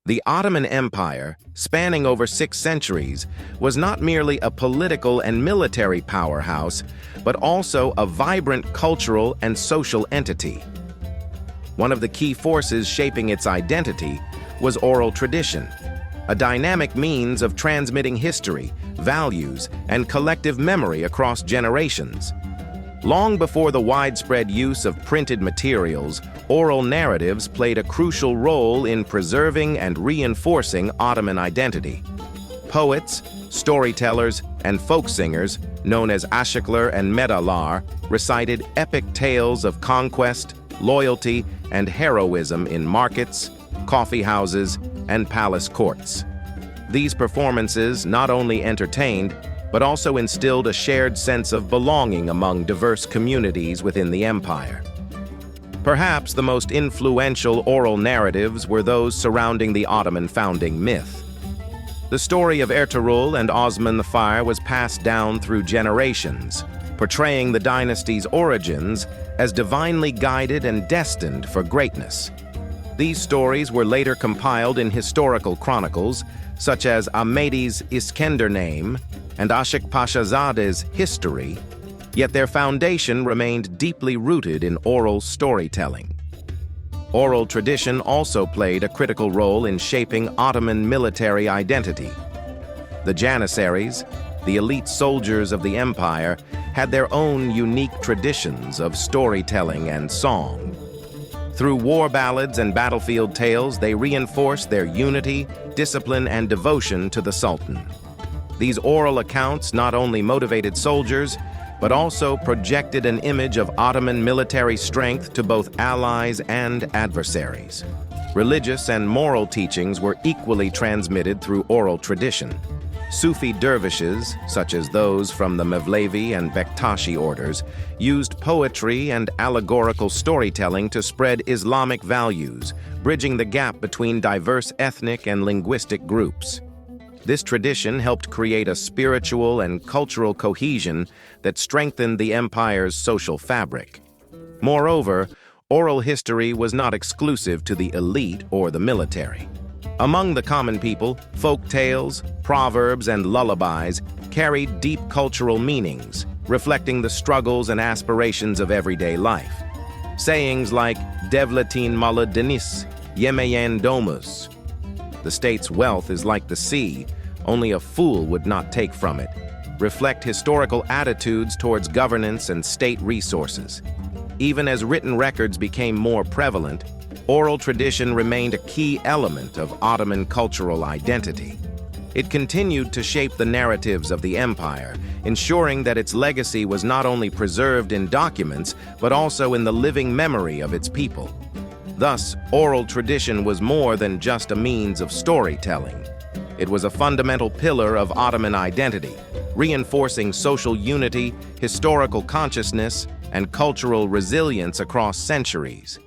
The Ottoman Empire, spanning over 6 centuries, was not merely a political and military powerhouse, but also a vibrant cultural and social entity. One of the key forces shaping its identity was oral tradition, a dynamic means of transmitting history, values, and collective memory across generations. Long before the widespread use of printed materials, oral narratives played a crucial role in preserving and reinforcing Ottoman identity. Poets, storytellers, and folk singers, known as aşıklar and medalar, recited epic tales of conquest, loyalty, and heroism in markets, coffee houses, and palace courts. These performances not only entertained, but also instilled a shared sense of belonging among diverse communities within the empire. Perhaps the most influential oral narratives were those surrounding the Ottoman founding myth. The story of Ertuğrul and Osman I was passed down through generations, portraying the dynasty's origins as divinely guided and destined for greatness. These stories were later compiled in historical chronicles, such as Ahmedi's İskendername and Aşık Paşazade's History, yet their foundation remained deeply rooted in oral storytelling. Oral tradition also played a critical role in shaping Ottoman military identity. The Janissaries, the elite soldiers of the empire, had their own unique traditions of storytelling and song. Through war ballads and battlefield tales, they reinforced their unity, discipline, and devotion to the Sultan. These oral accounts not only motivated soldiers, but also projected an image of Ottoman military strength to both allies and adversaries. Religious and moral teachings were equally transmitted through oral tradition. Sufi dervishes, such as those from the Mevlevi and Bektashi orders, used poetry and allegorical storytelling to spread Islamic values, bridging the gap between diverse ethnic and linguistic groups. This tradition helped create a spiritual and cultural cohesion that strengthened the empire's social fabric. Moreover, oral history was not exclusive to the elite or the military. Among the common people, folk tales, proverbs, and lullabies carried deep cultural meanings, reflecting the struggles and aspirations of everyday life. Sayings like "Devletin malı deniz, yemeyen domuz," "The state's wealth is like the sea, only a fool would not take from it," reflect historical attitudes towards governance and state resources. Even as written records became more prevalent, oral tradition remained a key element of Ottoman cultural identity. It continued to shape the narratives of the empire, ensuring that its legacy was not only preserved in documents, but also in the living memory of its people. Thus, oral tradition was more than just a means of storytelling. It was a fundamental pillar of Ottoman identity, reinforcing social unity, historical consciousness, and cultural resilience across centuries.